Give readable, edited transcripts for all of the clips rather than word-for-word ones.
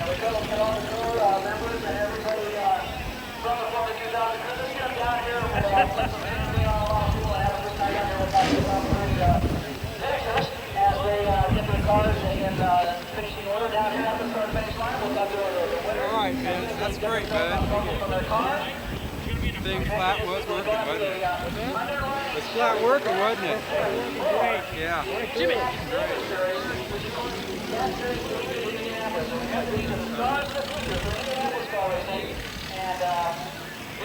And we go get all the crew members and everybody from the 2000 crew. Let's get them down here. We'll play some music on a lot of people and have a good time down here. We'll talk to them finishers as they get their cars in finishing order down here at the start finish line. We'll talk to the winner. All right, man. That's great, man. From their car. Big flat was working, wasn't it? It was flat working, wasn't it? Great. Yeah. Jimmy. Great. And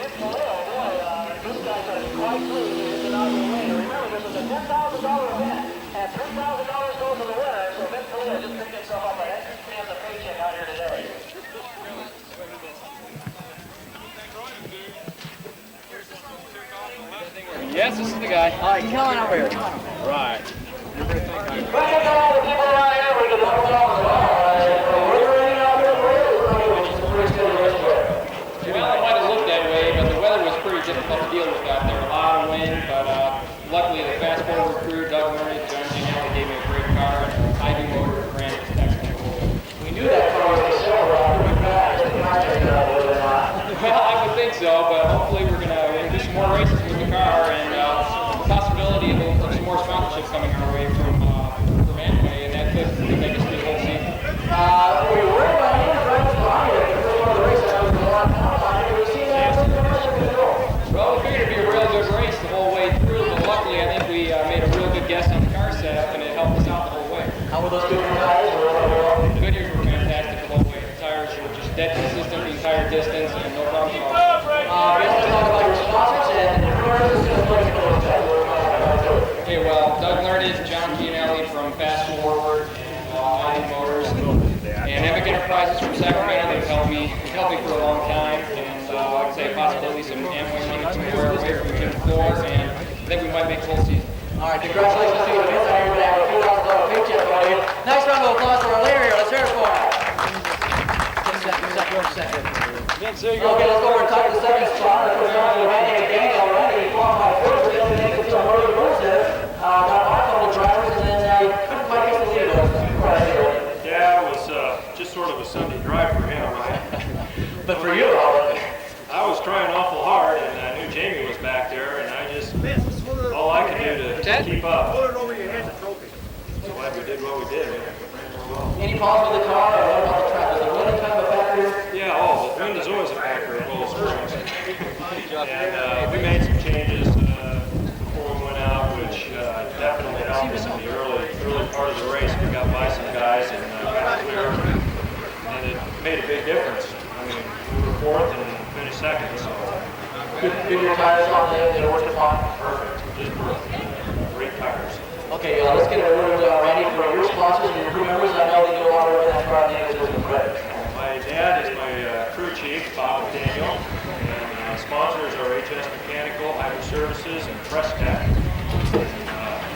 this Calif, boy, this guy's quite pleased with his inaugural win. Remember, this is a $10,000 event, and $3,000 goes to the winner, so Vince Calif just picked himself up an extra chance of paycheck out here today. Yes, this is the guy. All right, come on over here. Come on. Right. Well, it might have looked that way, but the weather was pretty difficult to deal with out there. A lot of wind, but luckily the fast forward crew, Doug Learned, John Gianelli gave me a great car, and I do motor ran it technical. We knew that car was the silver. Well, I would think so, but hopefully we're gonna do some more races with the car, and the possibility of some more sponsorships coming our way from Amway, and that could make us through the whole season. We were right here, right behind it. The first one of the races, I was a lot of time on it. We see that Well, we figured it'd be a real good race the whole way through, but luckily I think we made a real good guess on the car setup, and it helped us out the whole way. How were those good tires? The Goodyears were fantastic the whole way. The tires were just dead consistent the entire distance, and no problem at all. Let's talk about your sponsors and Okay, well, Doug Learned, John Gianelli from Fast Forward, Mighty Motors, and Epic Enterprises from Sacramento. They've helped me for a long time, and like I say, possibly some Amway money somewhere away from Jim Floor, and I think we might make the whole season. All right, congratulations to you. Vince, I hear we have a $2,000 paycheck for you. Nice round of applause for our leader here. Let's hear it for him. Vince, there you go. Okay, let's go over and talk to the second spot. Of course, Randy McDaniel already qualified first, but then they get some early moves there. Got a couple of drivers, and then couldn't quite get the lead. Yeah, it was just sort of a Sunday drive for him, right? But for you, I was trying awful hard, and I knew Jamie was back there, and I just, all I could do to keep up. Hold it over your head, the trophy. So glad we did what we did. any problems with the car, or what about the track? Is the wind kind of a factor? Yeah, the wind is always a factor at Willow Springs. And we made some changes before we went out, which definitely helped us in the early part of the race. We got by some guys and got clear, and it made a big difference. I mean, we were fourth and finished second, so. Good your tires on there, they worked upon. Perfect, just perfect. Great tires. Okay, let's get a word, Randy, for your sponsors and your crew members. I know that you all over that car, and they was great. My dad is my crew chief, Bob McDaniel, and sponsors are HS Mechanical, Hybrid Services, and Press Tech.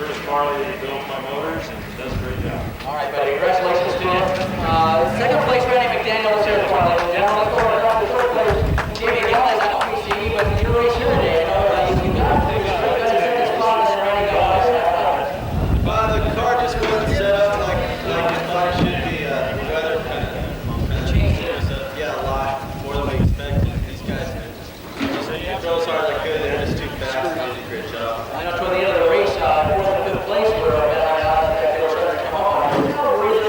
Curtis Marley builds my motors and does a great job. All right, buddy, congratulations to you. Second place, Randy McDaniel, let's hear it for him, ladies and gentlemen. Let's go over and talk to third place, Jamie Gallagher. I don't see you, but you're race here today. You got to set this spot, and then Randy goes. The car just wasn't set up like it thought it should be. The weather kind of changed us up, a lot more than we expected. These guys drove as hard as they could. They're just too fast. They did a great job. I know toward the end of the race, fourth and fifth place were they were starting to come up. Really,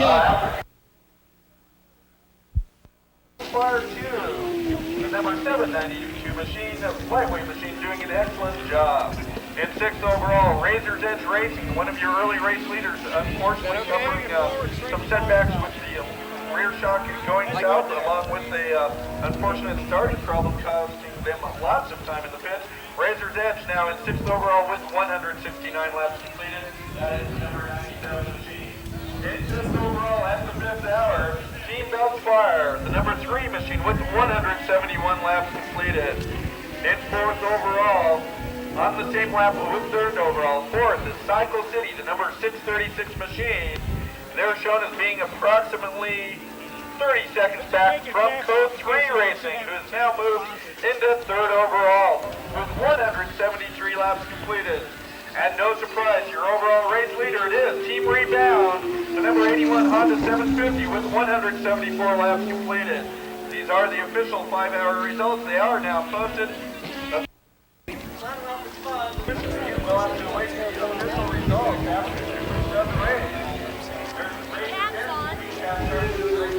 Fire 2, the number 792 machine, a lightweight machine, doing an excellent job. In 6th overall, Razor's Edge Racing, one of your early race leaders, unfortunately suffering some setbacks with the rear shock going south, along with a unfortunate starting problem costing them lots of time in the pits. Razor's Edge now in 6th overall with 169 laps completed. That is number 97 machine. In 5th overall at the 5th hour, Team Belfire, the number 3 machine with 171 laps completed. In 4th overall, on the same lap with 3rd overall, 4th is Cycle City, the number 636 machine. They're shown as being approximately 30 seconds back from Code 3 Racing, who has now moved into 3rd overall with 173 laps completed. And no surprise, your overall race leader it is Team Rebound, the number 81 Honda 750 with 174 laps completed. These are the official 5-hour results. They are now posted. We'll have to wait for the official results after the race. There's the race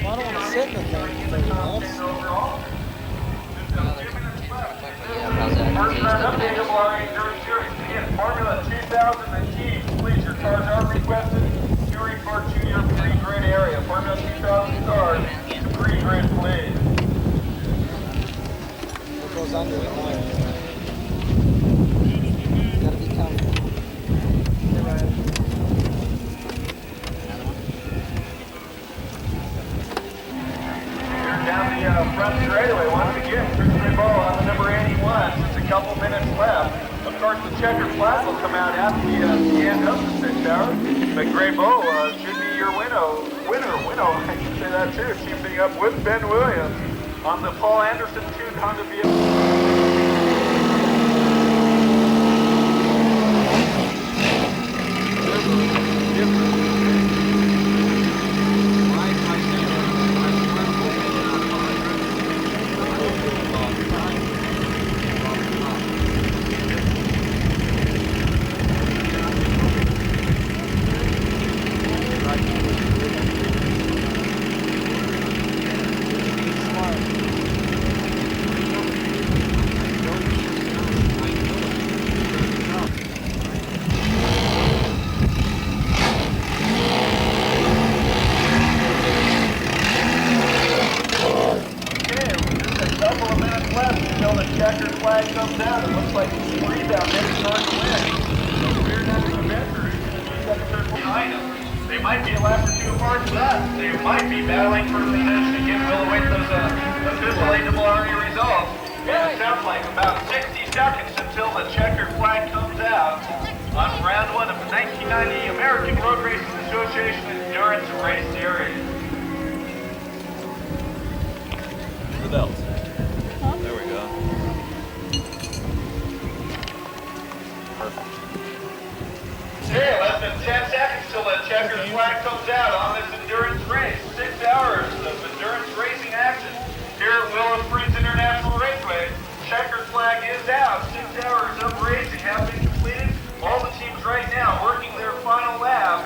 I don't want to sit in the thing for 30 minutes. First round update of our endurance series. Again, Formula 2000 and teams, please, your cars are requested to report to your pre-grid area. Formula 2000 cars to pre-grid, please. What goes under the line? Gotta be comfortable. Down the front straightaway once again. Christopher Ball on the number 81. Just a couple minutes left. Of course, the checkered flag will come out at the end of the 6 hours. But Gray Bull should be your winner, I can say that too. Teaming up with Ben Williams on the Paul Anderson tuned Honda vehicle. Checkered flag comes out. It looks like it's a rebound. They're starting to win. So we're not in the vendor. Behind them. They might be a lap or two apart from us. They might be battling for position. Again, we'll await those official ARRA results. And it sounds like about 60 seconds until the checkered flag comes out on round 1 of the 1990 American Road Racing Association Endurance Race Series. The belt. There we go. Okay, less than 10 seconds till the checkered flag comes out on this endurance race. 6 hours of endurance racing action here at Willow Springs International Raceway. Checkered flag is out. 6 hours of racing have been completed. All the teams right now working their final lap.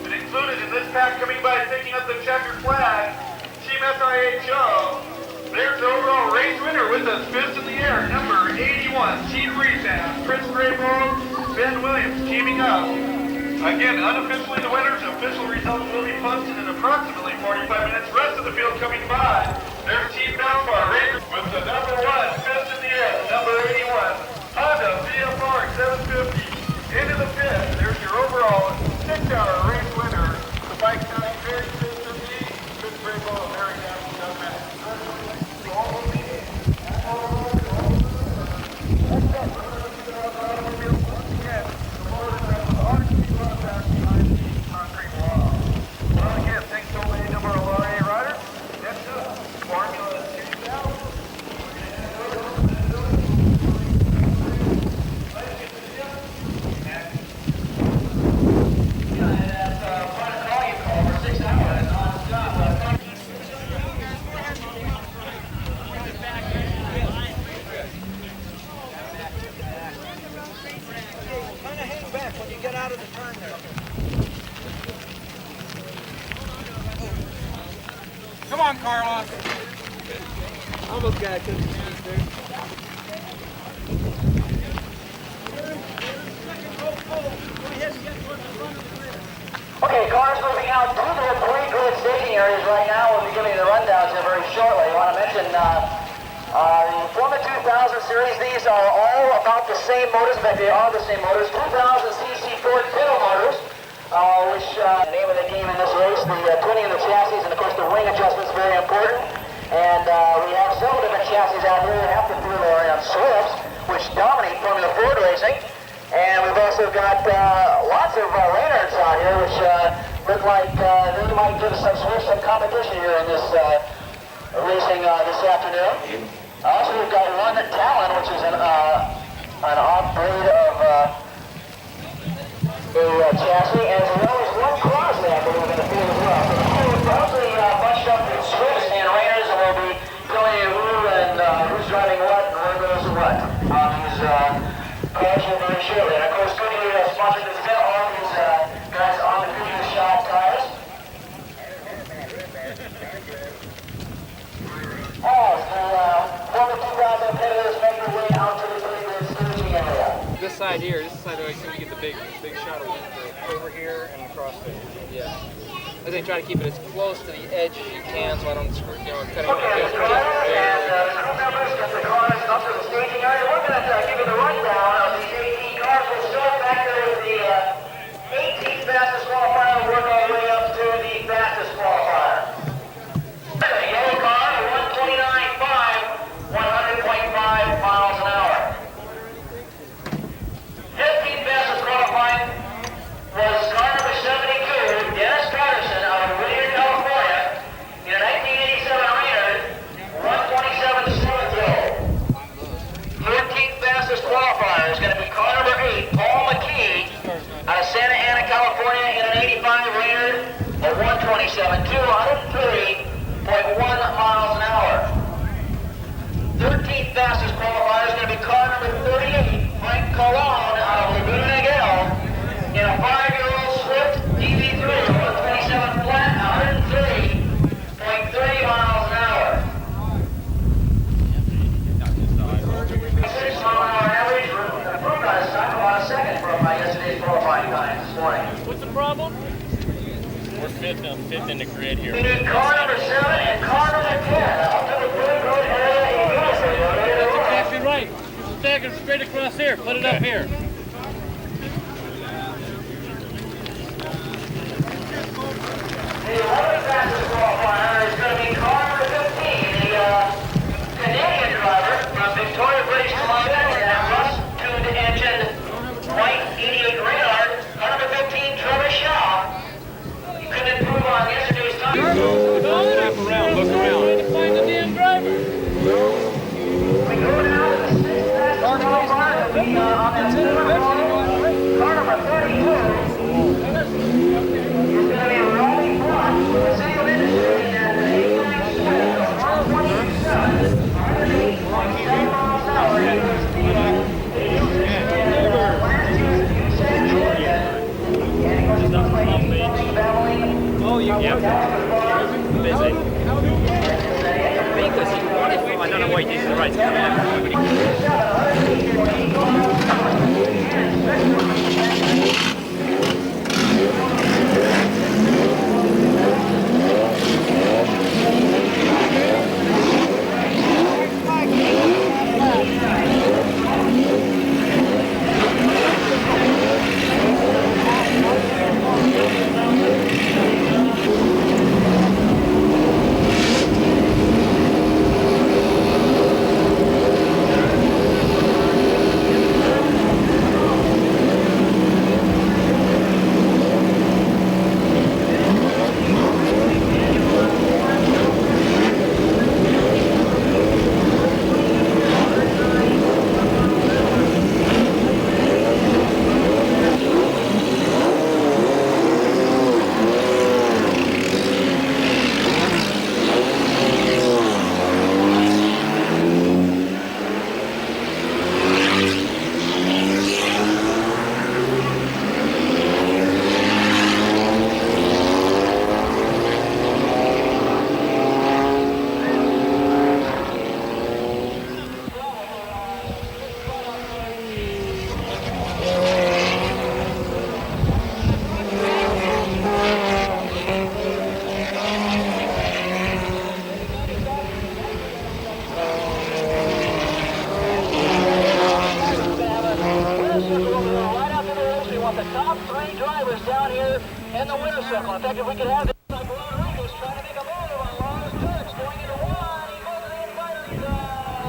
And included in this pack coming by picking up the checkered flag, Team SIHO. There's the overall race winner with a fist in the air, number 81, Team Rebound, Chris Graybold, Ben Williams teaming up. Again, unofficially the winners, official results will be posted in approximately 45 minutes. Rest of the field coming by. There's Team Belfire Raiders with the number 1, fist in the air, number 81, Honda VFR 750. Into the pit, there's your overall 6-hour race winner. The bike counting very fist in the Come on, Carlos. Almost got it. Okay, cars moving out to the pre-grid staging areas right now. We'll be giving you the rundowns here very shortly. I want to mention the Formula 2000 series. These are all about the same motors. In fact, they are the same motors. 2000cc Ford Pinto motors, which the name of the game in this race. The tuning of the chassis, and of course the wing adjustment is very important. And we have several different chassis out here. Half the field are on Swifts, which dominate Formula Ford racing. And we've also got lots of Reynolds out here, which look like they might give us some competition here in this racing this afternoon. Also, we've got one Talon, which is an off-breed of a chassis, as well as one Crossley, I believe, in the field as well. So we're mostly bunched up in Swifts and Reynolds, and we'll be telling you who and who's driving what and where goes what on these cars here very shortly. And of course, Goodyear sponsored this event, all these guys on the Goodyear shop tires. As the Formula 2000 competitors make their way out to the pre-grid staging area. This side here, this side I think we get the big shot of wind over here and across there. Yeah. I think try to keep it as close to the edge as you can, so I don't screw, cutting Okay, it. and the crew members get the cars up to the staging area. We're going to give you the rundown of these 18 cars. We'll start back there with the 18th fastest qualifier and work our way up to the fastest qualifier. The yellow car, 129.5, 100.5 miles an hour. 15th fastest qualifying was car number 72, Dennis Patterson out of Whittier, California, in a 1987 Reynolds 127 Slow. 13th fastest qualifier is going to be car number 8, Paul McKee, out of Santa Ana, California, in an 85 Reynolds, a 127, 203.1 miles an hour. 13th fastest qualifier is going to be car number 38, Frank Colon, out of Laguna Niguel, in a 5-year-old Swift DB3, 127 flat, 103.3 miles an hour. 6 mile an hour average, improved on his time, about a second from yesterday's qualifying time this morning. What's the problem? We're fifth in the grid here. We need car number 7 and car number 10 up to the pre-grid area in USA. That's exactly right. You stack it straight across here. Put it up here. The 11th fastest qualifier is going to be car number 15, the Canadian driver from Victoria, British Columbia, in that rust-tuned engine white 88 Reynolds. Car number 15, Trevor Shaw. He couldn't improve on yesterday's time. Wrap around. Look around. Trying to find the damn driver. We go now to the 6th fastest qualifier. It'll be on that car number 32. It's going to be Ronnie Block, the city of industry, and the 89 Swift of 127, 108.7 miles an hour. He was the last year's USAC champion. And he goes to play battling. Oh, you Busy. Because he wanted to. I don't know why he did the right we could have this like Rodriguez trying to make a move on Lawrence Turks going into one. He goes to the inside.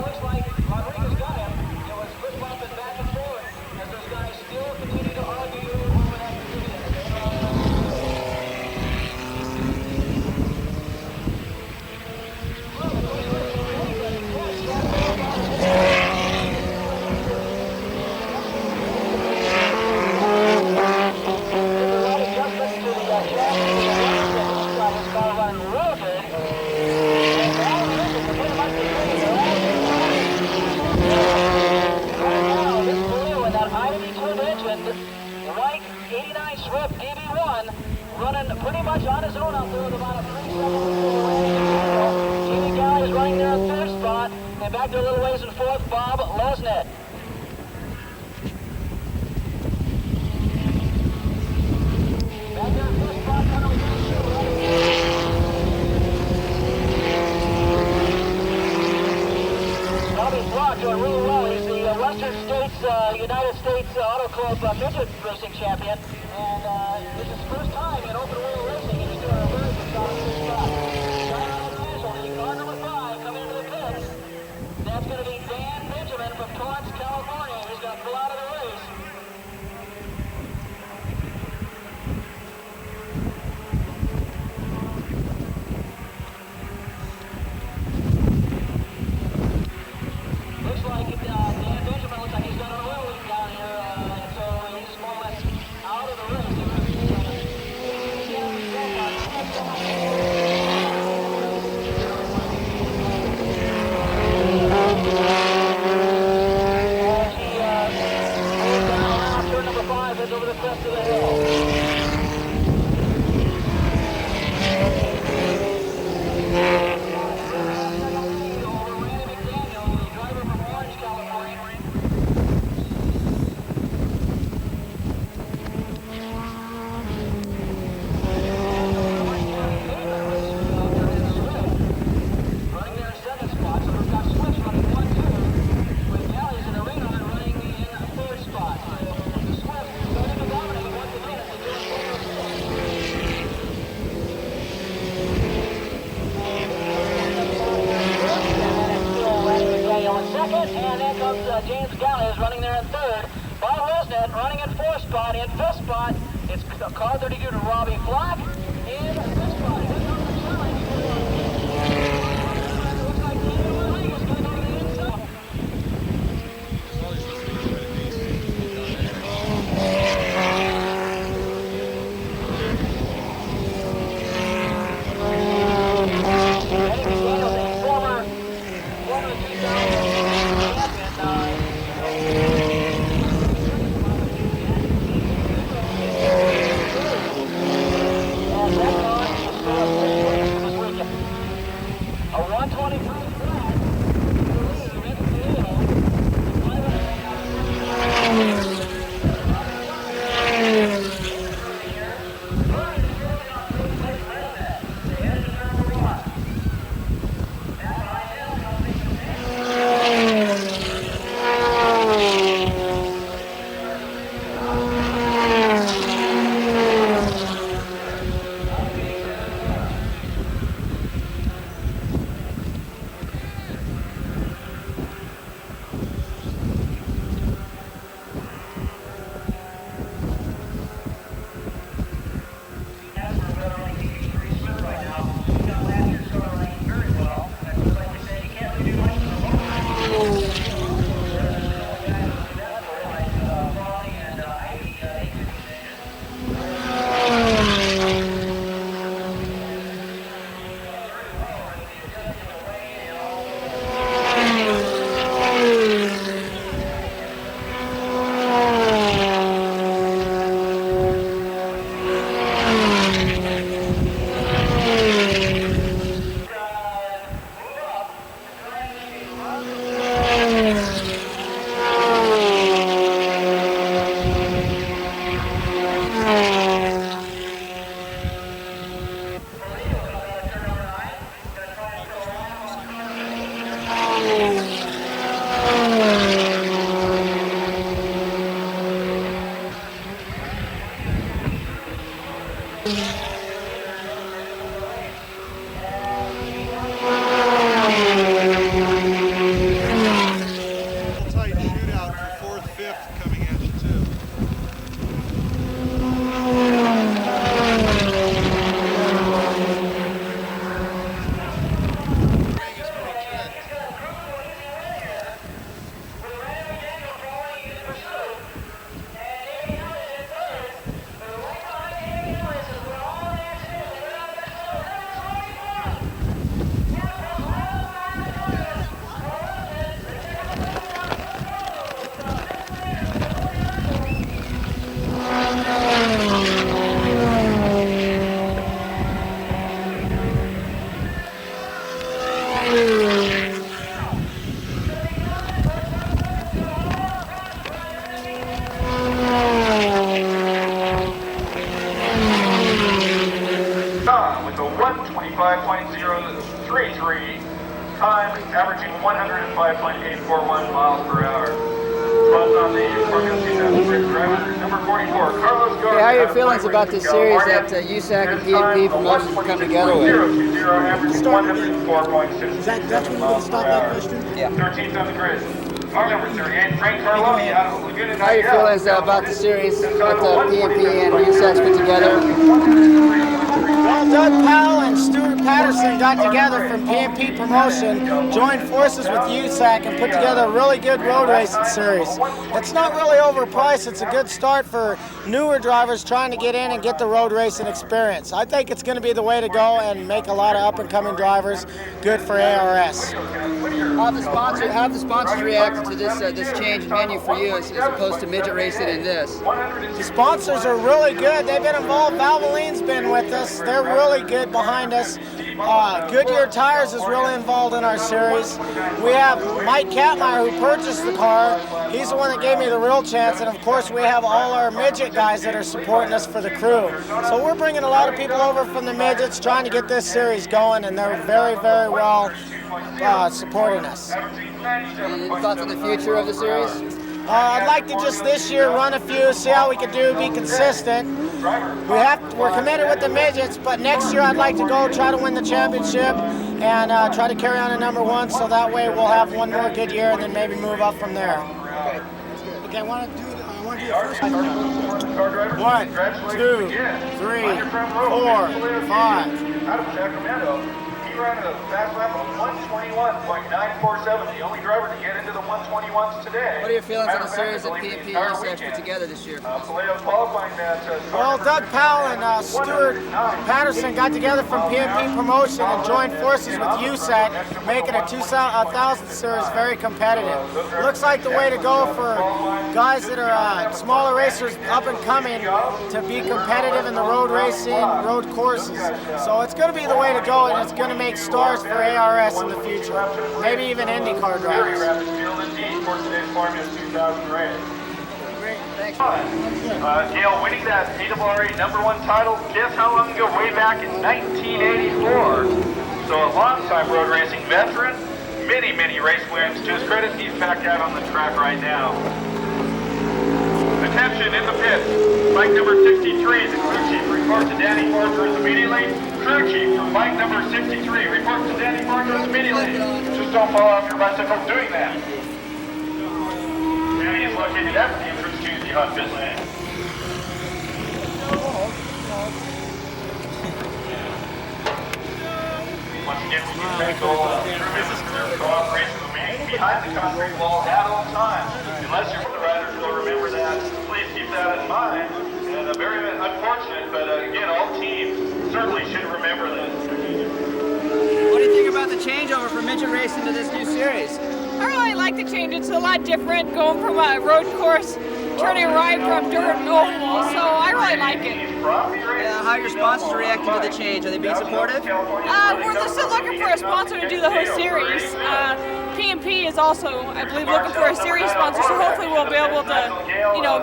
Looks like Rodriguez got him. It was flip-flopping back and forth as those guys still continue to argue over that position. White 89 Swift DB1 running pretty much on his own out there with about a 3 seconds. Jimmy Galley is running there in third spot, and back there a little ways in fourth, Bob Lesnett. Back there in first spot, Bobby Flock doing really well. He's the Western States, United States Auto Club midget racing champion, and this is his first time in open wheel racing, and he's doing a very good job in this spot. Car number 5 coming into the pits. That's going to be Dan Benjamin from Torrance, California. He's going to pull out of the race. Looks like Dan Benjamin looks like he's got an oil leak down here, and so he's more or less out of the race. Turn number 5 heads over the crest of the hill. James Galley is running there in third. Bob Lesnett running in fourth spot. In fifth spot, it's car 32 to Robbie Flock. In fifth spot, here comes the challenge. Looks like David Rodriguez going to go to the inside. Eddie McDaniel's a former 2000 champion. A 123 flat. with a 125.033 time, averaging 105.841 miles per hour. 12th on the Corpus 2006 driver, number 44, Carlos Garcia. Hey, how are your feelings about this series that USAC and PMP promotions have come together with? 020, averaging 104.6. That's when we're going to stop that question? Yeah. 13th on the grid. Car number 38, Frank Carloni out of Laguna. How are your feelings about the series that PMP and USAC's put together? Well, Doug Powell and Stuart Patterson got together from PMP Promotion, joined forces with USAC, and put together a really good road racing series. It's not really overpriced. It's a good start for newer drivers trying to get in and get the road racing experience. I think it's going to be the way to go and make a lot of up-and-coming drivers good for ARS. How have the sponsors reacted to this change in menu for you as opposed to midget racing in this? The sponsors are really good. They've been involved. Valvoline's been with us. They're really good behind us. Goodyear Tires is really involved in our series. We have Mike Katmeyer, who purchased the car. He's the one that gave me the real chance. And of course, we have all our midget guys that are supporting us for the crew. So we're bringing a lot of people over from the midgets, trying to get this series going, and they're very, very well supporting us. Any thoughts on the future of the series? I'd like to just this year run a few, see how we can do, be consistent. We're committed with the midgets, but next year I'd like to go try to win the championship and try to carry on to number one, so that way we'll have one more good year and then maybe move up from there. Okay, I want to do the first one. 1, 2, 3, 4, 5. Out of Sacramento, he ran a fast lap of 121.947, the only driver to get into the 121s today. What are your feelings on the series that PMP and USAC put together this year? Well, Doug Powell and Stuart Patterson got together from PMP Promotion and joined forces with USAC, making a 2000 series very competitive. Looks like the way to go for guys that are smaller racers up and coming to be competitive in the road racing, road courses. So it's going to be the way to go, and it's going to make stars for ARS in the future, maybe even IndyCar drivers. Gail, winning that PWRA #1 title, guess how long ago? Way back in 1984. So a long-time road racing veteran, many, many race wins. To his credit, he's back out on the track right now. Attention in the pits. Bike number 63, the crew chief reports to Danny Fortress immediately. Crew chief from bike number 63 reports to Danny Fortress immediately. Just don't fall off your bicycle doing that. Danny is located after the entrance to the hot pit lane. Once again, we can thank all crew members for their cooperation with me behind the concrete wall at all times. Unless you're the riders will remember that, please keep that in mind. And very unfortunate, but again, all teams certainly should remember this. What do you think about the changeover from midget racing to this new series? I really like the change. It's a lot different going from a road course, turning right from dirt and oval, so I really like it. How are your sponsors reacting to the change? Are they being supportive? We're still looking for a sponsor to do the whole series. PMP is also, I believe, looking for a series sponsor, so hopefully we'll be able to,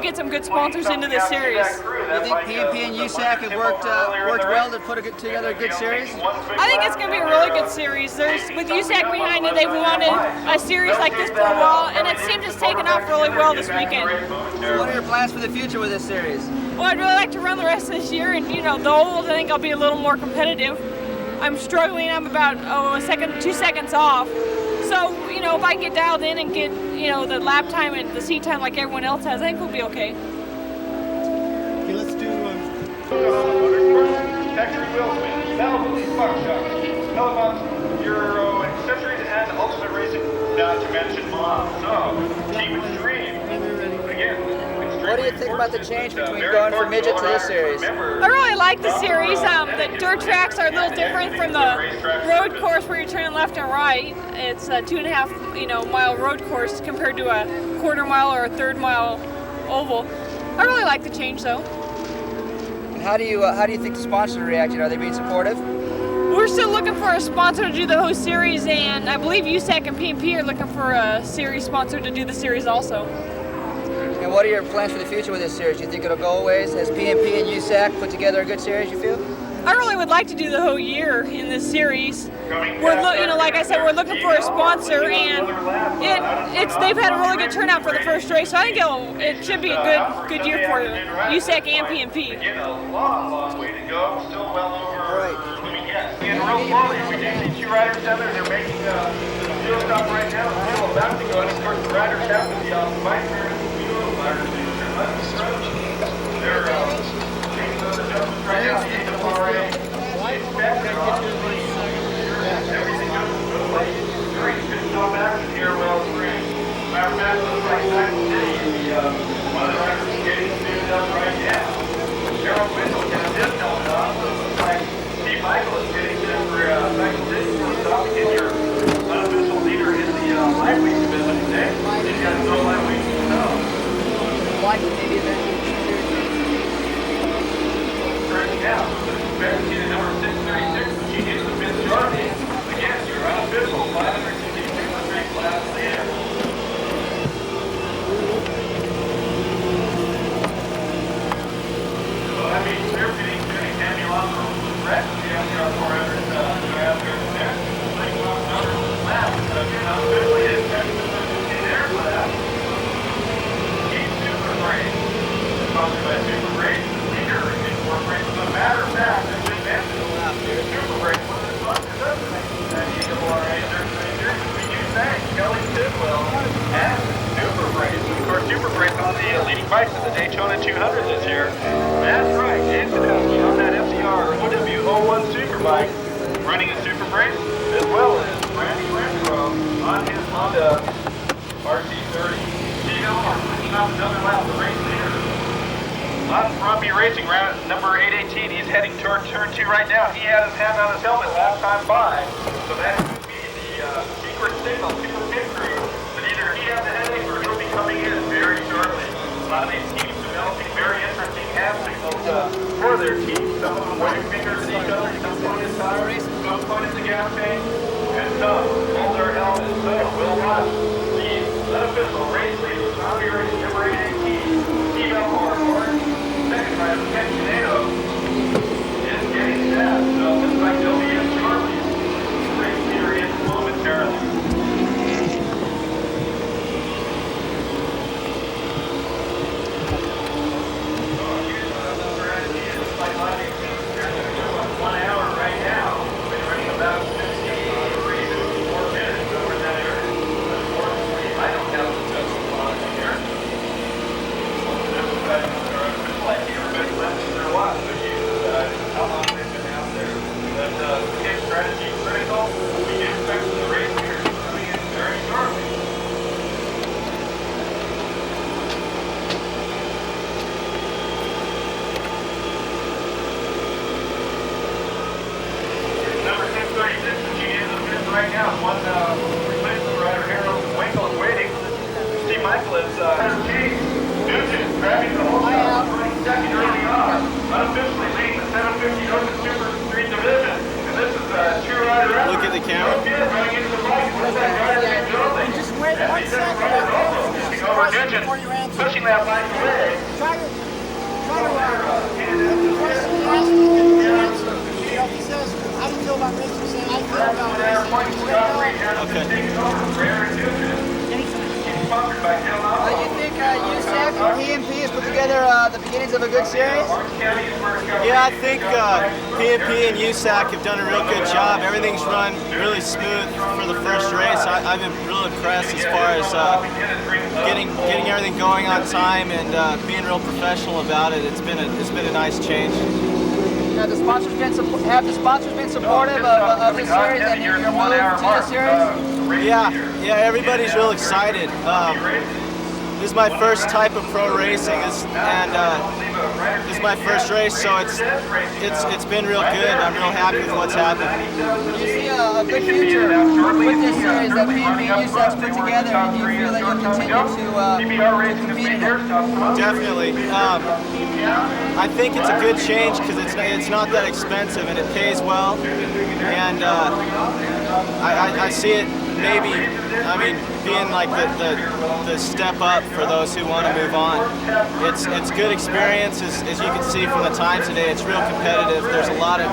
get some good sponsors into this series. Do you think PMP and USAC have worked well to put together a good series? I think it's going to be a really good series. With USAC behind it, they've wanted a series like this for a while, and it seems it's taken off really well this weekend. So what are your plans for the future with this series? Well, I'd really like to run the rest of this year, and the ovals, I think I'll be a little more competitive. I'm struggling. I'm about 2 seconds off. So, if I get dialed in and get, the lap time and the seat time like everyone else has, I think we'll be okay. Okay, let's do Factory wheel spin, Malibu, buckshot, Calif, Euro, accessories, and ultimate racing, not to mention mom. So, Team Extreme. Again, what do you think about the change between going from midget to this series? I really like the series. The dirt tracks are a little different from the road course where you're turning left and right. It's a 2.5 mile road course compared to a quarter mile or a third mile oval. I really like the change though. And how do you think the sponsors are reacting? Are they being supportive? We're still looking for a sponsor to do the whole series, and I believe USAC and PMP are looking for a series sponsor to do the series also. And what are your plans for the future with this series? Do you think it'll go away? Has PMP and USAC put together a good series, you feel? I really would like to do the whole year in this series. Like I said, we're looking for a sponsor, and they've had a really good turnout for the first race, so I think it should be a good year for USAC and PMP. Again, a long way to go. Still well over. And real slowly, we do see 2 riders down there. They're making the fuel stop right now. They're still about to go. And of course, the riders have to be off the bike. They're taking those adjustments right now. The AWRA inspector, obviously, everything goes smoothly. Very good stop action here, Willow Springs. Matter of fact, looks like Cycle City, one of the riders is getting tuned up right now. Gerald Windle has his helmet on, so it looks like Steve Michael is getting in for Cycle City for the stop. Again, your unofficial leader in the lightweight division today. He's got no lightweight himself. Maybe eventually. Now, Bearskins at number 636, which he hits the 5th Charlie. Again, your unofficial 562 race class leader. So that means they're getting Tammy Alonso from the rest of the FDR 400 out there in there. Like another lap, you're not officially in their class. He's super great. Sponsored by Super Great. As a matter of fact, as we mentioned, Super Break was the sponsor of the AWRA Series. We do thank Kelly Tidwell and Super Break. Of course, Super Break on the leading bikes at the Daytona 200 this year. That's right, Jason Husky on that FCR OW01 Superbike running a Super Break, as well as Randy Renfro on his Honda RC30. Steve Elmore pushing off another lap, the race leader. On Robbie Racing, round number 818, he's heading toward turn 2 right now. He had his hand on his helmet last time by, so that could be the secret signal to the pit crew that either he has a headache or he'll be coming in very shortly. A lot of these teams developing very interesting hand signals for their teams. Some of them waving fingers at each other, some pointing at tires, some pointing at the gas tank, and some hold their helmets. So we'll watch the unofficial race leader, Robbie Racing number 818, Steve Elmore. Second rider, Ken Canado, is getting set, so it looks like they'll be in shortly. Race leader in momentarily. Looks like 1 hour right now. Been running about 54 minutes over in that area. Unfortunately, I don't have the special clock here. Like everybody left in their watch, so you how long they've been out there. But the game strategy is critical. We do expect the race here coming in very shortly. Number 636 is in the fifth right now. One replacement rider, Harold Winkle, is waiting. Steve Michael is Nugent grabbing the whole shot, running second early on, unofficially leading the 750 Open Super 3 division. And this is a true rider effort. Look at the camera. Running into the bike. What's that rider doing? Just wait 1 second. Over Nugent, pushing that bike away. He says, how do you feel about racing? Saying, I feel about racing. You think USAC and PMP has put together the beginnings of a good series? Yeah, I think PMP and USAC have done a real good job. Everything's run really smooth for the first race. I've been real impressed as far as getting everything going on time and being real professional about it. It's been a nice change. Have the sponsors been supportive of this series and your move to the series? Yeah, everybody's real excited. This is my first type of pro racing, this is my first race, so it's been real good. I'm real happy with what's happened. Do you see a good future with this series that PMP and USAC's put together, and do you feel that you'll continue to compete in it? Definitely. I think it's a good change because it's not that expensive and it pays well, and I see it maybe, I mean, being like the step up for those who want to move on. It's good experience, as you can see from the time today. It's real competitive. There's a lot of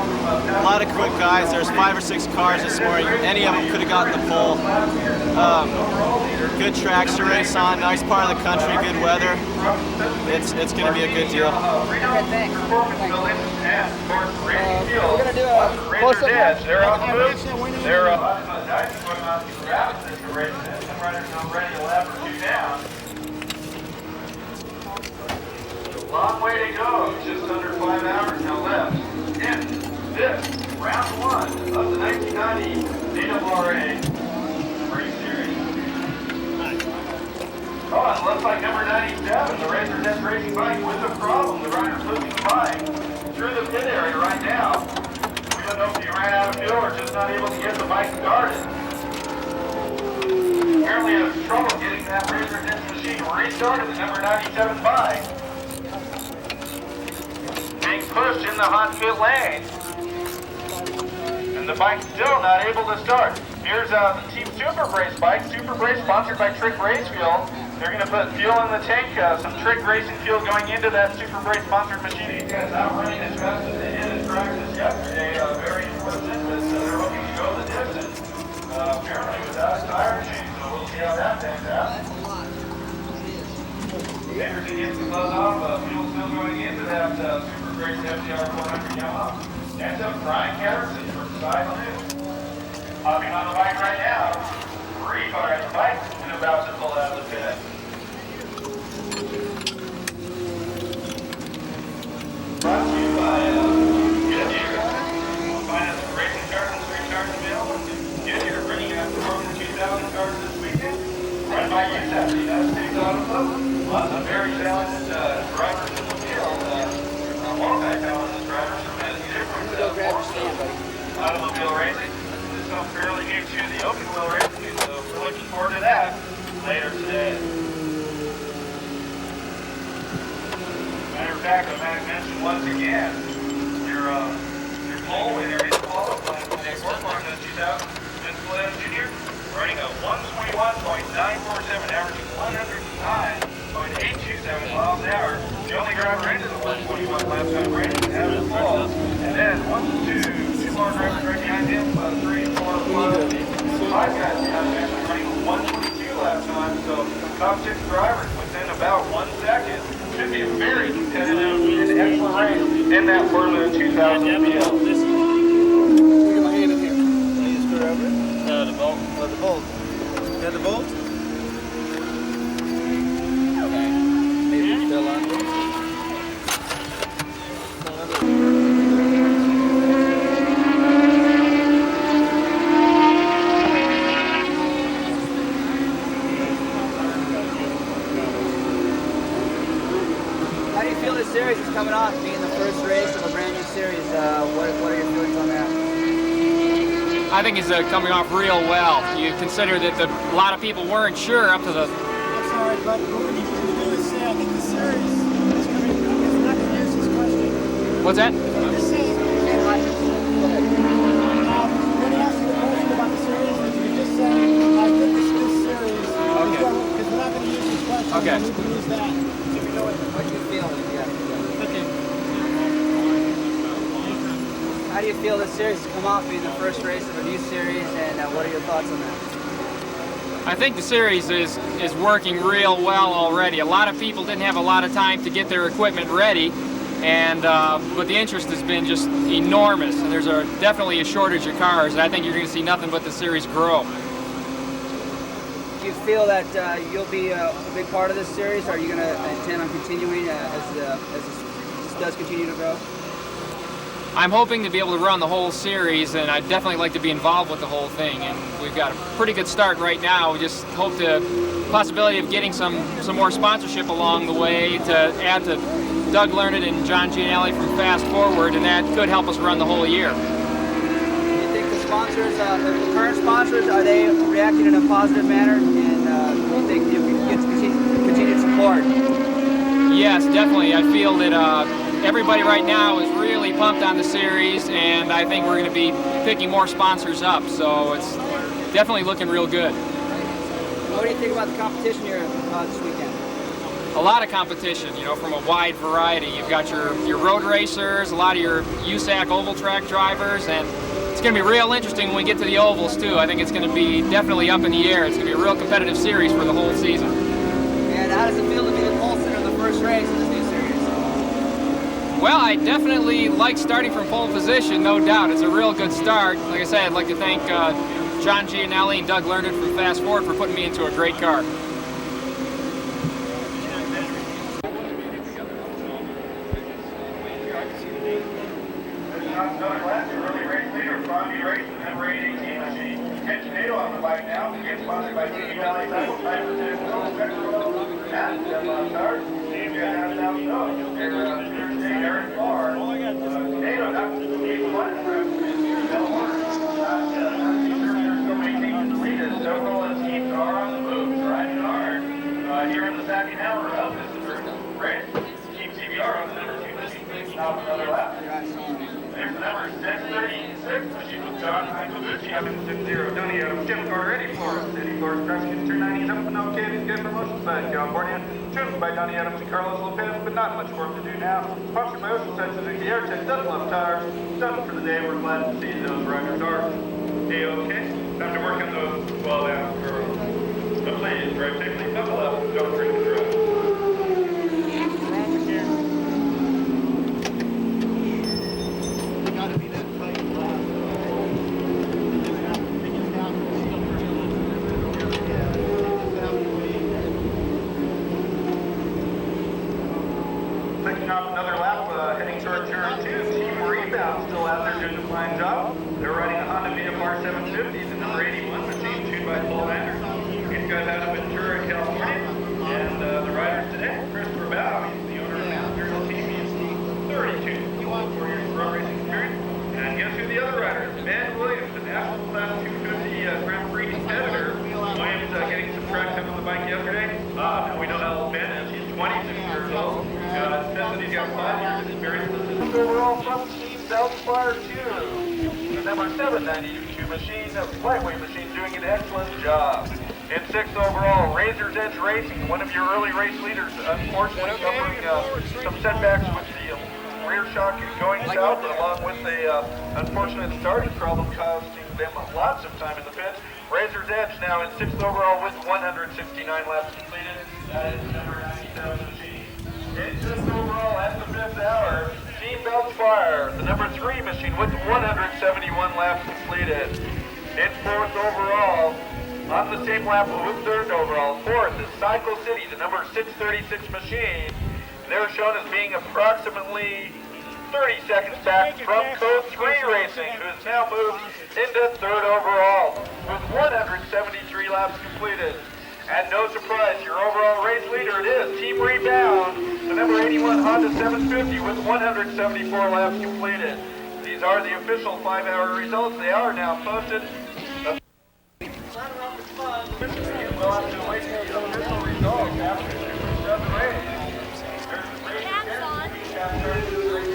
quick guys. There's 5 or 6 cars this morning. Any of them could have gotten the pole. Good tracks to race on. Nice part of the country. Good weather. It's going to be a good deal. Thanks. We're going to do a Razor's Edge. They're on the move. They're some riders already a lap or 2 down. Long way to go. Just under 5 hours now left. In this round 1 of the 1990 DWRA Race Series. Oh, it looks like number 97, the Razor's Edge racing bike with a problem. The rider's pushing the bike through the pit area right now. We don't know if he ran out of fuel or just not able to get the bike started. Apparently has trouble getting that Razor's Edge machine restarted, the number 97 bike. Being pushed in the hot pit lane. And the bike's still not able to start. Here's the Team Super Brace bike. Super Brace sponsored by Trick Race Fuel. They're going to put fuel in the tank, some Trick Racing fuel going into that Super Brace sponsored machine. These guys outrunning as fast as they did at practice yesterday. Very important, but they're hoping to go the distance. Apparently without a tire change, so we'll see how that pans out. Anderson gets the gloves off. Fuel still going into that Super Brace FDR 400 Yamaha. Next up, Brian Harrison from side 2. Hopping on the bike right now. 3 car at the bike and about to pull out of the pit. Brought to you by Goodyear. Find us at Racing Cars and Street Cars available. Goodyear bringing out the Rosamond 2000 cars this weekend. Run by USAC, the United States Auto Club. Lots of very talented drivers in the field. Multi-talented drivers from many different forms of automobile racing. Fairly new to the open wheel racing, so we're looking forward to that later today. Matter of fact, I might mention once again your pole winner is qualifying for the World War 2000 Vince Williams Jr. running a 121.947, averaging 109.827 miles an hour. The only driver into the 121 lap time rating to have it fall. And then 2 more drivers right behind him, 3, 4, 5 guys behind him running 122 lap time. So top 6 drivers within about 1 second. Should be a very competitive and excellent race in that World 2000 field. Look at my hand in here. Can you screw over it? The bolt. Oh, the bolt. Is that the bolt? Okay. Maybe it's still on. Series is coming off, being the first race of a brand new series. What are your feelings on that? I think it's coming off real well. You consider that a lot of people weren't sure up to the... I'm sorry, but what we need to do is say, I think the series is coming, it's not going to answer this question. What's that? I'm just saying, when he asked you the question about the series, if you just say, I think this series, because we're not going to use this question, Okay. we can use that. If you know what you feel? Yeah. Okay. How do you feel this series has come off, being the first race of a new series, and what are your thoughts on that? I think the series is working real well already. A lot of people didn't have a lot of time to get their equipment ready, and but the interest has been just enormous. And there's definitely a shortage of cars, and I think you're going to see nothing but the series grow. Do you feel that you'll be a big part of this series? Are you going to intend on continuing as this does continue to grow? I'm hoping to be able to run the whole series, and I'd definitely like to be involved with the whole thing. And we've got a pretty good start right now. We just hope the possibility of getting some more sponsorship along the way to add to Doug Learned and John Gianelli from Fast Forward, and that could help us run the whole year. Do you think the sponsors, the current sponsors, are they reacting in a positive manner? And do you think you can get continued support? Yes, definitely. I feel that everybody right now is really pumped on the series, and I think we're going to be picking more sponsors up. So it's definitely looking real good. What do you think about the competition here this weekend? A lot of competition, you know, from a wide variety. You've got your road racers, a lot of your USAC oval track drivers, and it's going to be real interesting when we get to the ovals too. I think it's going to be definitely up in the air. It's going to be a real competitive series for the whole season. And how does it feel to be the pole sitter of the first race in this new series? Well, I definitely like starting from pole position, no doubt. It's a real good start. Like I said, I'd like to thank John Gianelli and Doug Learned from Fast Forward for putting me into a great car. Here in the second hour of this race, Team CBR on the number 2 machine takes off another lap. There's the number 636 machine with John Icovucci up in 6-0. Donnie Adams, Jim Carter, Eddie Flores. Eddie Flores crashing 290s up and okay, he's good from Oceanside, California. Tuned by Donnie Adams and Carlos Lopez, but not much work to do now. Sponsored by Oceanside Suzuki Airtech, doesn't love tires. Done for the day, we're glad to see those riders are A-okay. Time to work on those 12-hour curls. So please, drive safely, buckle up, don't drink and drive. Taking off another lap, heading toward turn 2. Team Rebound still out there doing a fine job. They're riding a Honda VFR 750, the number 81 machine, tuned by Paul Anderson. These guys out of Ventura, California, and the riders today, Christopher Bow, he's the owner of the Imperial team, he's 32, 4 years of road racing experience, and guess who the other rider is? Ben Williams, the National Class 250 Grand Prix competitor. Williams getting some track time on the bike yesterday. Now we know how old Ben is, he's 26 years old. Says that he's got 5 years of experience. Overall from Team Southfire 2, the number 792 machine, a lightweight machine, doing an excellent job. In 6th overall, Razor's Edge Racing, one of your early race leaders, unfortunately suffering some setbacks with the rear shock going south, along with the unfortunate starting problem costing them lots of time in the pits. Razor's Edge now in 6th overall with 169 laps completed. That is number 97 machine. In 5th overall at the 5th hour, Team Belchfire, the number 3 machine with 171 laps completed. In 4th overall, on the same lap with 3rd overall, 4th is Cycle City, the number 636 machine. They're shown as being approximately 30 seconds back from Code 3 Racing, who has now moved into 3rd overall with 173 laps completed. And no surprise, your overall race leader it is Team Rebound, the number 81 Honda 750 with 174 laps completed. These are the official 5-hour results. They are now posted. We'll have to wait for the official results after the race. There's the race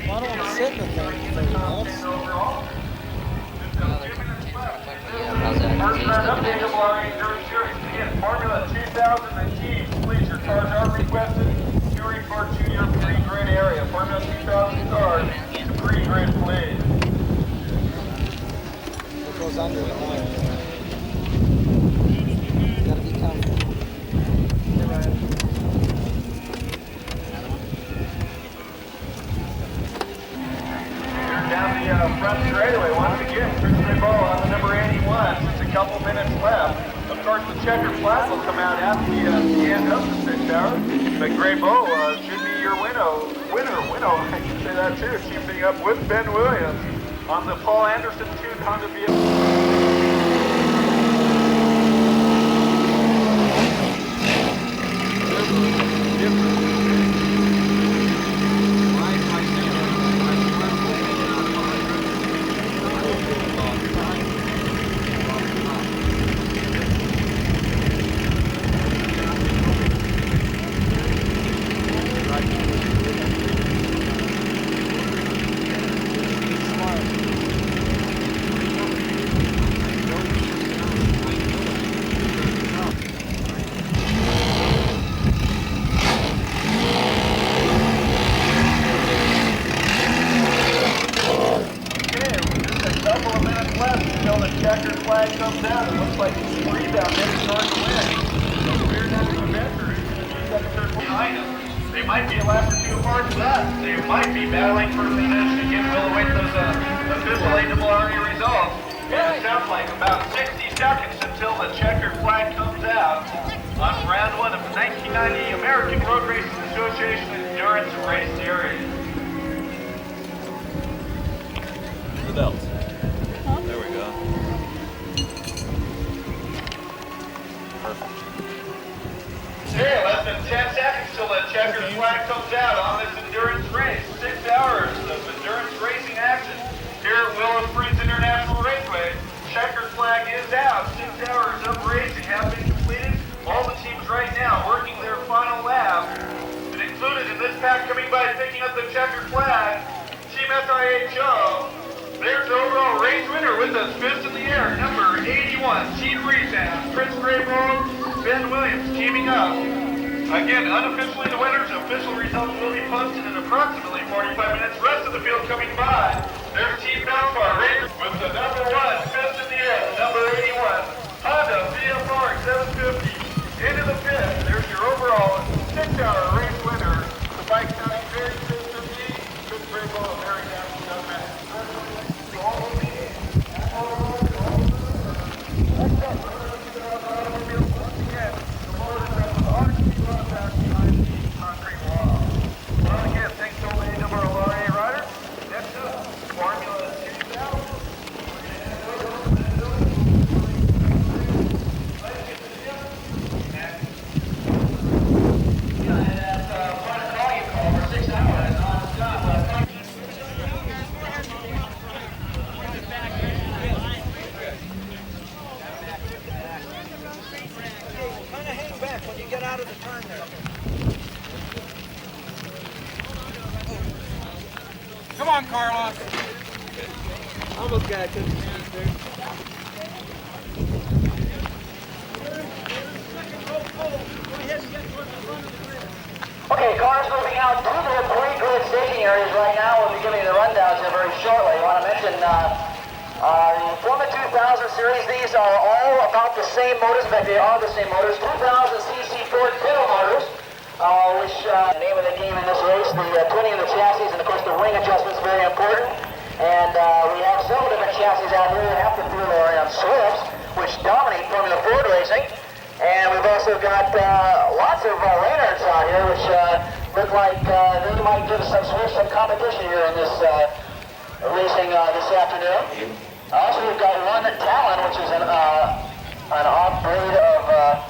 I don't want to sit in the thing for 30 minutes. First round update of our Endurance Series. Again, Formula 2000 teams, please, your cars are requested to report to your pre-grid area. Formula 2000 cars, pre-grid, please. It goes under the line. You gotta be comfortable. Down the front straightaway once again. Christopher Ball on the number 81. Just a couple minutes left. starts the checkered flag will come out at the end of the 6 hours. But Gray Bow should be your winner, I can say that too, teaming up with Ben Williams on the Paul Anderson tuned Honda vehicle. They might be a lap or two apart to that. They might be battling for a finish. Again, we'll await those official ARRA results. And it sounds like about 60 seconds until the checkered flag comes out on round one of the 1990 American Road Racing Association Endurance Race Series. The belts. There we go. Perfect. Okay, less than 10 seconds till the checkered flag comes out on this endurance race. 6 hours of endurance racing action here at Willow Springs International Raceway. Checkered flag is out. 6 hours of racing have been completed. All the teams right now working their final lap. And included in this pack coming by picking up the checkered flag, Team SIHO. There's the overall race winner with us, fist in the air, number 81, Team Rosamond, Prince Graybold, Ben Williams teaming up. Again, unofficially the winners, official results will be posted in approximately 45 minutes. Rest of the field coming by. There's Team Belfar Raiders with the number 1, fist in the air, number 81, Honda VFR 750. Into the fifth, there's your overall 6-hour race winner. The bike sounding very fist in the Prince Graybold, very down to the match. Come on, Carlos. Almost got it. Okay, cars moving out to the pre-grid staging areas right now. We'll be giving you the rundowns here very shortly. I want to mention the Forma 2000 series. These are all about the same motors. In fact, they are the same motors. 2000cc Ford Pinto motors, which the name of the game in this race. The tuning of the chassis, and of course the ring adjustment is very important. And we have several different chassis out here. Half the field are on Swifts, which dominate Formula Ford racing. And we've also got lots of Reynolds out here, which look like they might give some competition here in this racing this afternoon. Also, we've got one Talon, which is an off-grade of a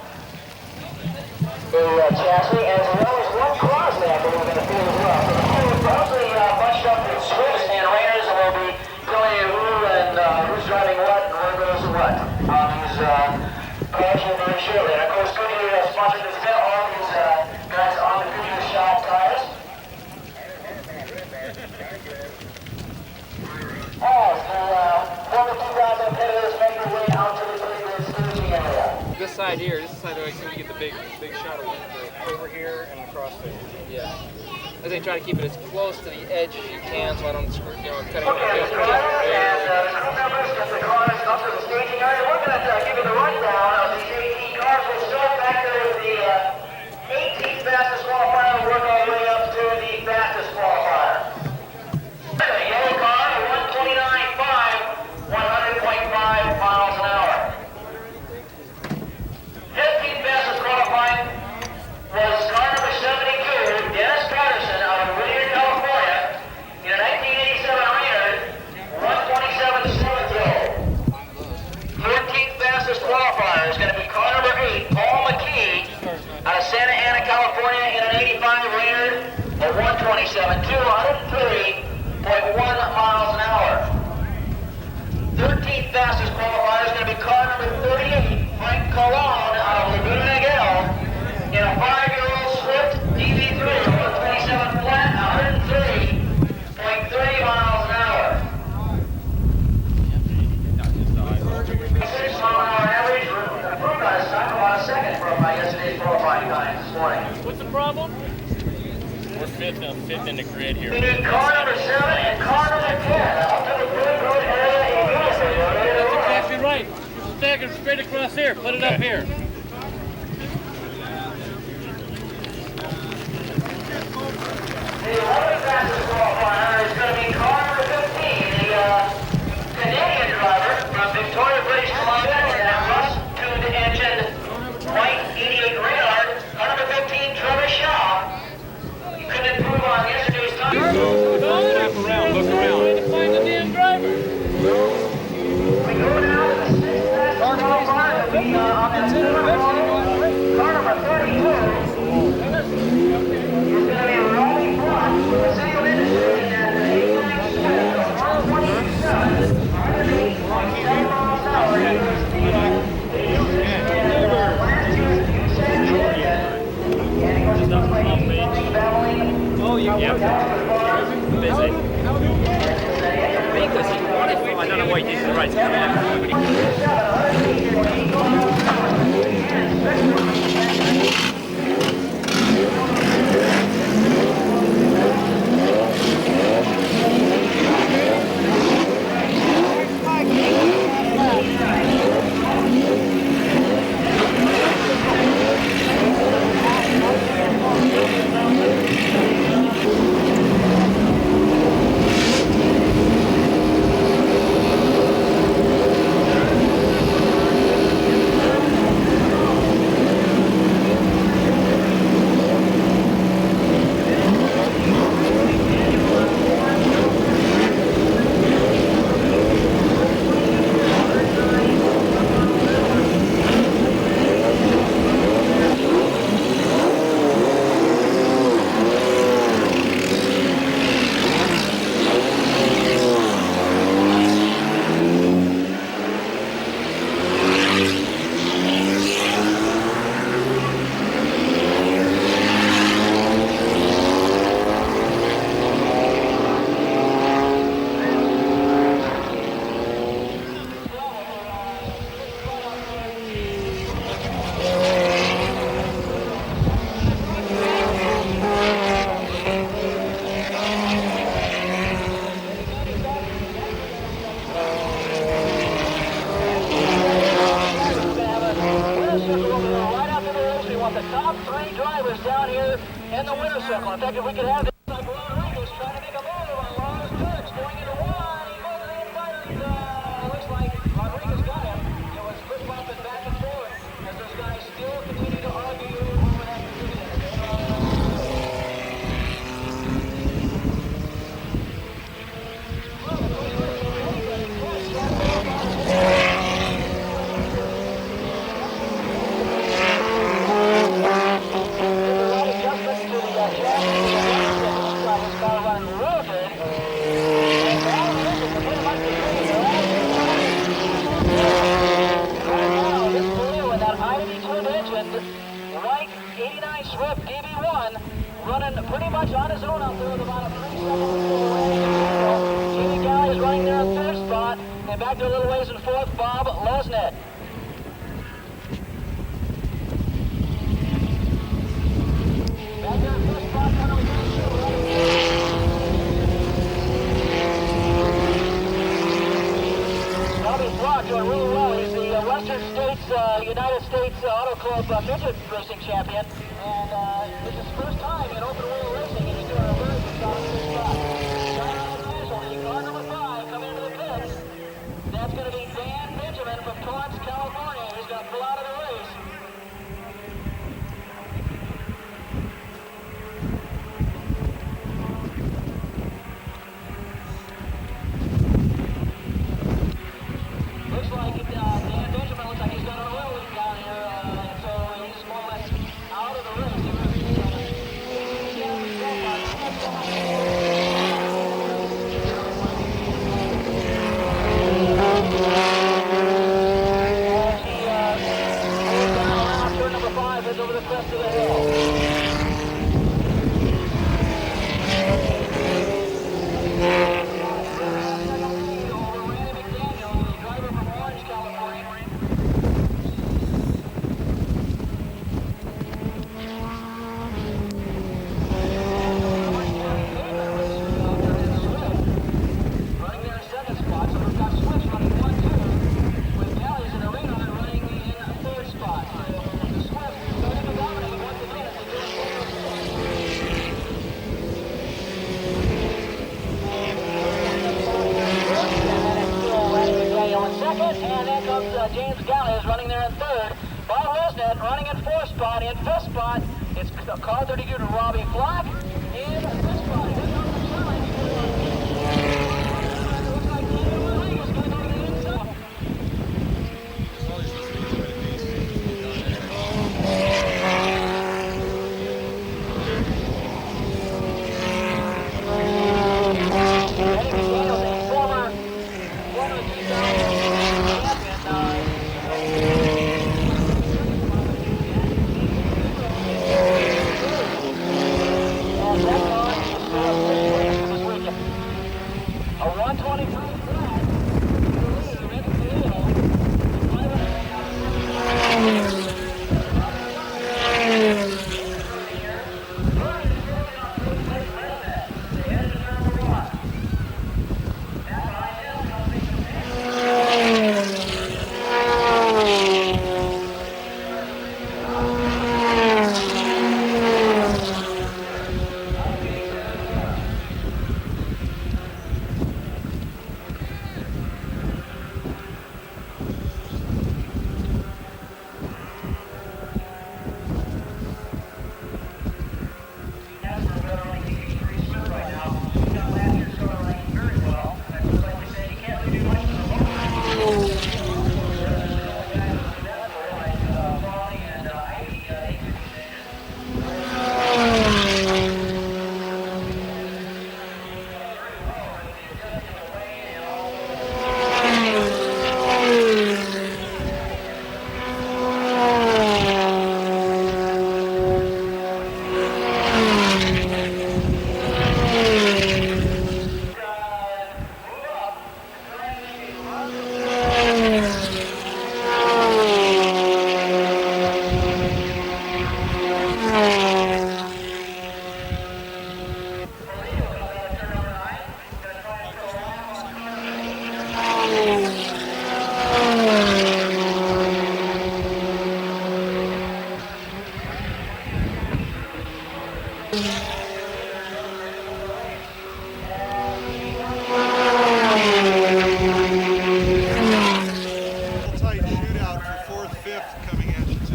chassis, and as well as one Cross that we're going to field as well. So the field is mostly bunched up with Swifts and Reynolds, and we'll be telling you who and who's driving what and where goes what on these cars here very shortly. And of course, Goodyear sponsored this event, all these guys on the Goodyear shop tires. As the Formula 2000 competitors make their way out to the pre-grid staging area. This side here, this side I seem to get the big shot of wind over here and across there. Yeah. I think try to keep it as close to the edge as you can, so I don't, cutting Okay, the driver and the crew members get the cars up to the staging area. We're going to give you the rundown of these 18 cars. We'll start back there with the 18th fastest qualifier and work all the way up to the fastest qualifier. The yellow car, 129.5, 100.5 miles an hour. fifth in the grid here. We need car number 7 and car number 10 up to the third road area immediately. That's exactly right. Stagger straight across here. Put it up here. The 11th fastest qualifier is going to be car number 15, the Canadian driver from Victoria, British Columbia, in that rust-tuned engine white 88 Reynard. Car number 15, Trevor Shaw. He couldn't improve on yesterday's time. Wrap around, look around. Trying to find the damn driver. We go now to the 6th fastest qualifier. It'll be on that center road. Car number 32. It's going to be Rolling Block with a single industry in that 89 Swift of 127, 108.7 miles an hour. He was the last year's USAC champion. And he goes looks like he's running, battling. Oh, yeah. Busy. Because he wanted to. I don't know why he didn't. Right. The top 3 drivers down here in the winner's circle. In fact, if we could have this, like Rodriguez trying to make a move on Lawrence Turks going into 1. He goes in the fire. Looks like Rodriguez got him. It was flip-flopping back and forth as those guys still continue to argue over that position. Swift DB1 running pretty much on his own out there with about a 3 seconds. Jimmy Galley is running there in 3rd spot, and back to a little ways in 4th, Bob Lesnett. Back there in 5th spot, Bobby Brock doing really well. He's the Western States, United States Auto Club midget racing champion. And this is his first time in open wheel racing, and he's doing a very good job in this spot. Car number 5 coming into the pits. That's going to be Dan Benjamin from Torrance, California. He's going to pull out of the race. Looks like Dan Benjamin looks like he's got an oil leak down here, and so he's more or less out of the race. comes James Calif running there in third. Bob Rosnet running in fourth spot. In fifth spot, it's car 32 to Robbie Flack. In fifth spot, here comes the challenge. Looks like David Rodriguez going over the inside.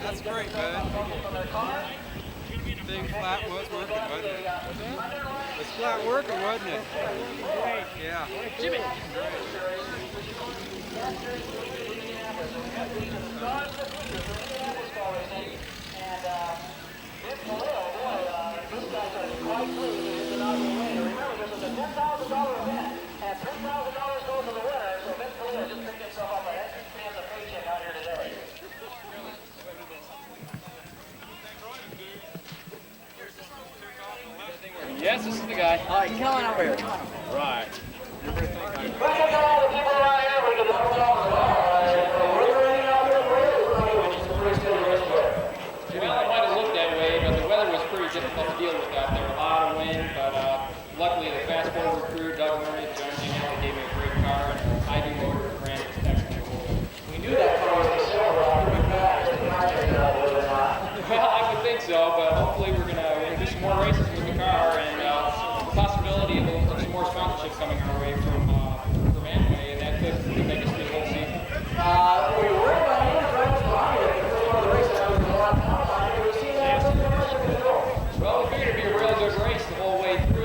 That's great, bud. Thing flat was working, wasn't it? It was flat working, wasn't it? Great. Yeah. Jimmy. Yes, this is the guy. All right, come on over here. Right. Jimmy, it might have looked that way, but the weather was pretty difficult to deal with out there. A lot of wind, but luckily the fast forward crew, Doug Learned, John Gianelli gave me a great car, and I do motor ran its technical. We knew that car was the silver pretty fast. Well, I would think so, but hopefully we're gonna do some more races with the car, and the possibility of some more sponsorship coming our way from Amway, and that could make us through the whole season. We were going to drive behind it. The first one of the races I was a lot of time. We've seen that. Well, we figured it'd be a real good race the whole way through.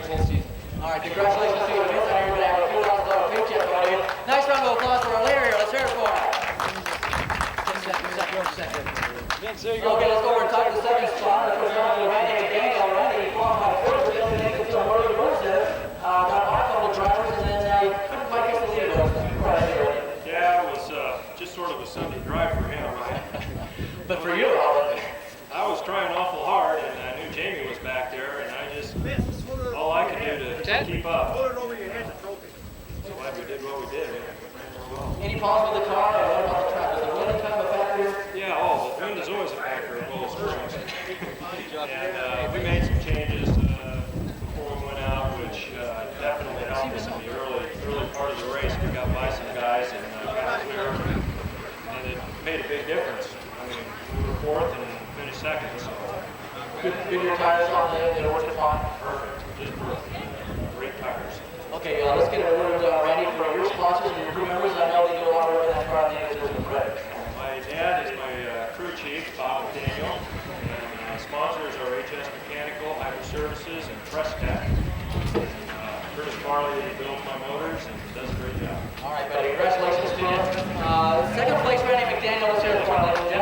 full season. All right, congratulations to you, Vince. I know you're going to have a $2,000 paycheck on you. Nice round of applause for O'Leary here. Let's hear it for him. Vince, there you go. Okay, let's go over and talk to the second spot. That was Randy McDaniel. Randy qualified first, but then they took some early moves there. Got off a couple of drivers, and then couldn't quite get the lead. Yeah, it was just sort of a Sunday drive for him. But for you, I was trying awful hard, and I knew Jamie was back there, and I just, all I could do to keep up. So glad we did what we did. any problems with the car, or what about the track? Is the wind kind of a factor? Yeah, the wind is always a factor at Willow Springs. And we made some changes before we went out, which definitely helped us in the early part of the race. We got by some guys and got clear, and it made a big difference. I mean, we were fourth and finished second, so. Good your tires on there, they worked upon. Perfect, just perfect. Great tires. Okay, let's get a word, Randy, from your sponsors and your crew members. I know they do a lot of work in that car, and they do it right. My dad is my crew chief, Bob McDaniel, and sponsors are HS Mechanical, Hydro Services, and Press Tech. Curtis Farley builds my motors and does a great job. All right, buddy, congratulations to you. Second place, Randy McDaniel. Let's hear it for him.